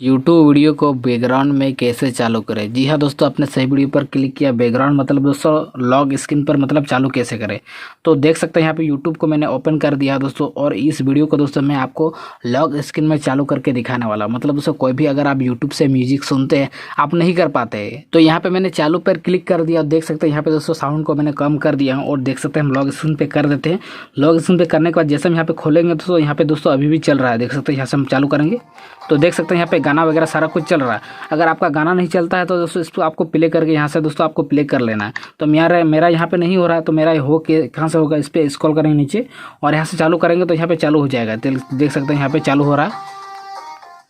YouTube video को background में कैसे चालू करें। जी हाँ दोस्तों, आपने सही वीडियो पर क्लिक किया। बैकग्राउंड मतलब दोस्तों लॉग स्क्रीन पर मतलब चालू कैसे करें। तो देख सकते हैं यहाँ पे यूट्यूब को मैंने ओपन कर दिया दोस्तों, और इस वीडियो को दोस्तों मैं आपको लॉग स्क्रीन में चालू करके दिखाने वाला। मतलब दोस्तों कोई भी अगर आप यूट्यूब से म्यूजिक सुनते हैं, आप नहीं कर पाते तो यहाँ पे मैंने चालू पर क्लिक कर दिया। देख सकते हैं यहाँ पे दोस्तों साउंड को मैंने कम कर दिया हूँ, और देख सकते हैं हम लॉग स्क्रीन पे कर देते हैं। लॉग स्क्रीन पे करने के बाद जैसे हम यहाँ पे खोलेंगे दोस्तों, यहाँ पे दोस्तों अभी भी चल रहा है। देख सकते हैं यहाँ से हम चालू करेंगे तो देख सकते हैं यहाँ पे गाना वगैरह सारा कुछ चल रहा है। अगर आपका गाना नहीं चलता है तो दोस्तों इसको आपको प्ले करके यहाँ से दोस्तों आपको प्ले कर लेना है। तो मेरा यहाँ पे नहीं हो रहा है, तो मेरा हो के कहाँ से होगा, इस पर स्क्रॉल करेंगे नीचे और यहाँ से चालू करेंगे तो यहाँ पे चालू हो जाएगा। देख सकते हैं यहाँ पे चालू हो रहा है।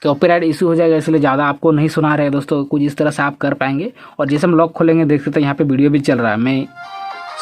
कॉपीराइट इशू हो जाएगा, इसलिए ज़्यादा आपको नहीं सुना रहे दोस्तों। कुछ इस तरह से आप कर पाएंगे। और जैसे हम लॉक खोलेंगे देख सकते हैं यहाँ पे वीडियो भी चल रहा है। मैं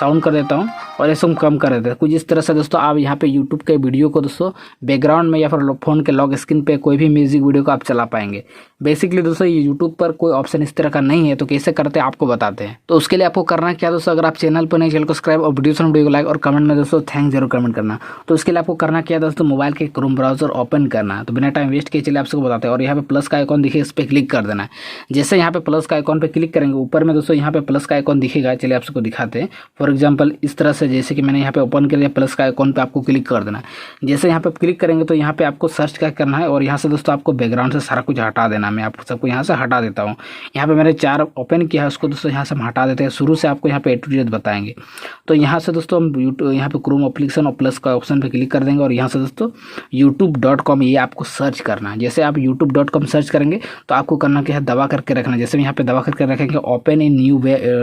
साउंड कर देता हूँ और ऐसे हम कम कर देते हैं। कुछ इस तरह से दोस्तों आप यहाँ पे यूट्यूब के वीडियो को दोस्तों बैकग्राउंड में या फिर फ़ोन के लॉक स्क्रीन पे कोई भी म्यूजिक वीडियो को आप चला पाएंगे। बेसिकली दोस्तों ये यूट्यूब पर कोई ऑप्शन इस तरह का नहीं है, तो कैसे करते हैं आपको बताते हैं। तो उसके लिए आपको करना क्या दोस्तों, अगर आप चैनल पर नहीं, चैनल को सब्सक्राइब और वीडियो को लाइक और कमेंट में दोस्तों थैंक जरूर कमेंट करना। तो उसके लिए आपको करना क्या दोस्तों, मोबाइल के क्रोम ब्राउजर ओपन करना। तो बिना टाइम वेस्ट किए चलिए आपको बताते हैं। और यहाँ पे प्लस का आइकॉन दिखे, इस पर क्लिक कर देना है। जैसे यहाँ पे प्लस का आइकॉन पे क्लिक करेंगे, ऊपर में दोस्तों यहाँ पे प्लस का आइकॉन दिखेगा। चलिए आपको दिखाते हैं। फॉर एग्जाम्पल इस तरह से, जैसे कि मैंने यहाँ पे ओपन कर लिया, प्लस का आइकॉन पे आपको क्लिक कर देना है। जैसे यहाँ पे क्लिक करेंगे तो यहाँ पे आपको सर्च क्या करना है, और यहाँ से दोस्तों आपको बैकग्राउंड से सारा कुछ हटा देना है। मैं आपको सबको यहाँ से हटा देता हूँ। यहाँ पे मैंने 4 ओपन किया है, उसको दोस्तों यहाँ से हम हटा देते हैं। शुरू से आपको यहाँ पे A to Z बताएंगे। तो यहाँ से दोस्तों हम यूट्यूब यहाँ पे क्रोम एप्लीकेशन और प्लस का ऑप्शन पे क्लिक कर देंगे, और यहाँ से दोस्तों youtube.com ये आपको सर्च करना है। जैसे आप youtube.com सर्च करेंगे तो आपको करना क्या है, दबा करके रखना। जैसे यहाँ पे दबा करके रखेंगे, ओपन इन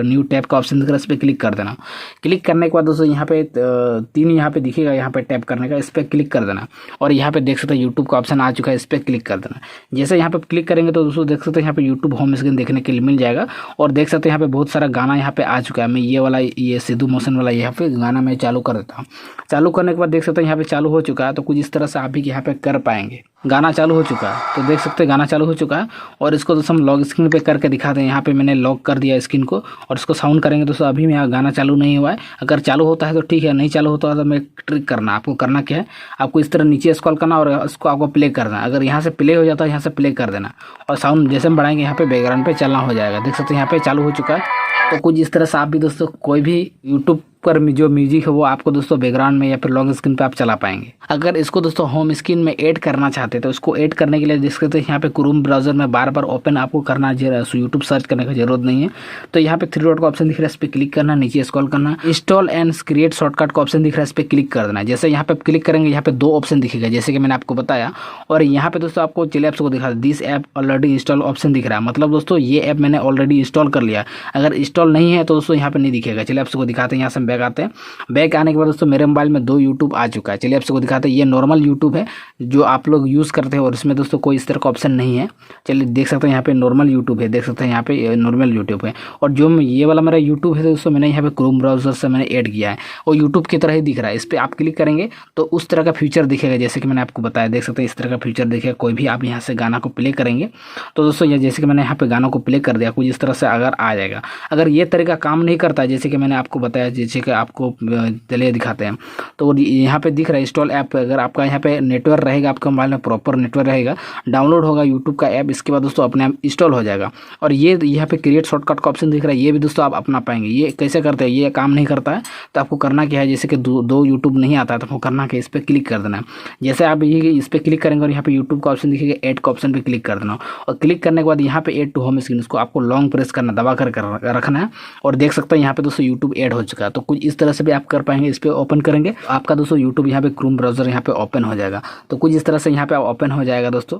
न्यू टैब का ऑप्शन दिख रहा है, इस पर क्लिक कर देना। क्लिक करने के बाद दोस्तों यहाँ पे 3 यहाँ पे दिखेगा, यहाँ पे टैप करने का, इस पर क्लिक कर देना। और यहाँ पे देख सकते हैं यूट्यूब का ऑप्शन आ चुका है, इस पर क्लिक कर देना। जैसे यहाँ पे क्लिक करेंगे तो दोस्तों देख सकते हैं यहाँ पे यूट्यूब होम स्क्रीन देखने के लिए मिल जाएगा। और देख सकते हैं यहाँ पे बहुत सारा गाना यहाँ पे आ चुका है। मैं ये वाला, ये सिद्धू मोशन वाला यहाँ पे गाना मैं चालू कर देता हूँ। चालू करने के बाद देख सकते हैं यहाँ पे चालू हो चुका है। तो कुछ इस तरह से आप भी यहाँ पे कर पाएंगे। गाना चालू हो चुका है, तो देख सकते हैं गाना चालू हो चुका है। और इसको दोस्तों हम लॉग स्क्रीन पे करके दिखाते हैं। यहाँ पे मैंने लॉक कर दिया स्क्रीन को, और इसको साउंड करेंगे दोस्तों। अभी मेरा गाना चालू नहीं हुआ है। अगर चालू होता है तो ठीक है, नहीं चालू होता है तो मैं ट्रिक करना। आपको करना क्या है, आपको इस तरह नीचे स्क्रॉल करना और इसको आपको प्ले करना। अगर यहाँ से प्ले हो जाता है, यहाँ से प्ले कर देना, और साउंड जैसे हम बढ़ाएंगे यहाँ पे बैकग्राउंड पे चलना हो जाएगा। देख सकते हैं यहाँ पे चालू हो चुका है। तो कुछ इस तरह से आप भी दोस्तों कोई भी यूट्यूब पर जो म्यूजिक है वो आपको दोस्तों बैकग्राउंड में या फिर लॉक स्क्रीन पे आप चला पाएंगे। अगर इसको दोस्तों होम स्क्रीन में ऐड करना चाहते हैं तो इसको ऐड करने के लिए देख सकते हैं यहाँ पे क्रोम ब्राउजर में बार बार ओपन आपको करना, यूट्यूब सर्च करने की जरूरत नहीं है। तो यहाँ पे 3 डॉट का ऑप्शन दिख रहा है, इस पर क्लिक करना, नीचे स्क्रॉल करना, इंस्टॉल एंड क्रिएट शॉर्टकट का ऑप्शन दिख रहा है, इस पर क्लिक कर देना। जैसे यहाँ पे क्लिक करेंगे, यहाँ पे 2 ऑप्शन दिखेगा जैसे कि मैंने आपको बताया। और यहाँ पे दोस्तों आपको चलिए आपको दिखा, this app already install option दिख रहा है। मतलब दोस्तों ये ऐप मैंने ऑलरेडी इंस्टॉल कर लिया। अगर इंस्टॉल नहीं है तो दोस्तों यहाँ पे नहीं दिखेगा। चलिए आपको दिखाते हैं। यहाँ से बैक आते हैं। बैक आने के बाद दोस्तों मेरे मोबाइल में 2 यूट्यूब आ चुका है। चलिए आपको दिखाते हैं। ये नॉर्मल यूट्यूब है जो आप लोग यूज़ करते हैं, और इसमें दोस्तों कोई इस तरह का ऑप्शन नहीं है। चलिए देख सकते हैं यहाँ पे नॉर्मल यूट्यूब है। देख सकते हैं यहाँ पे नॉर्मल यूट्यूब है। और जो ये वाला मेरा यूट्यूब है दोस्तों, मैंने यहाँ पे क्रोम ब्राउजर से मैंने ऐड किया है, और यूट्यूब की तरह ही दिख रहा है। इस पर आप क्लिक करेंगे तो उस तरह का फीचर दिखेगा जैसे कि मैंने आपको बताया। देख सकते हैं इस तरह का फीचर दिखेगा। कोई भी आप यहाँ से गाना को प्ले करेंगे तो दोस्तों ये जैसे कि मैंने यहाँ पे गाना को प्ले कर दिया, कुछ इस तरह से अगर आ जाएगा। अगर ये तरीका काम नहीं करता जैसे कि मैंने आपको बताया, जैसे कि आपको चलिए दिखाते हैं। तो यहाँ पे दिख रहा है इंस्टॉल ऐप। अगर आपका यहाँ पे नेटवर्क रहेगा, आपका मोबाइल में प्रॉपर नेटवर्क रहेगा, डाउनलोड होगा यूट्यूब का ऐप, इसके बाद दोस्तों अपने आप इंस्टॉल हो जाएगा। और ये यहाँ पे क्रिएट शॉर्टकट का ऑप्शन दिख रहा है, ये भी दोस्तों आप अपना पाएंगे। ये कैसे करते हैं, ये काम नहीं करता है तो आपको करना क्या है, जैसे कि 2 यूट्यूब नहीं आता है तो आपको करना क्या है, इस पर क्लिक कर देना है। जैसे आप ये इस पर क्लिक करेंगे और यहाँ पे यूट्यूब का ऑप्शन दिखेगा, ऐड का ऑप्शन पर क्लिक कर देना। और क्लिक करने के बाद यहाँ पे ऐड टू होम स्क्रीन, इसको आपको लॉन्ग प्रेस करना, दबा कर रखना है। और देख सकते हैं यहाँ पे दोस्तों यूट्यूब ऐड हो चुका है। तो कुछ इस तरह से भी आप कर पाएंगे। इस पर ओपन करेंगे आपका दोस्तों यूट्यूब यहाँ पे क्रोम ब्राउजर यहाँ पे ओपन हो जाएगा। तो कुछ इस तरह से यहाँ पे ओपन हो जाएगा दोस्तों।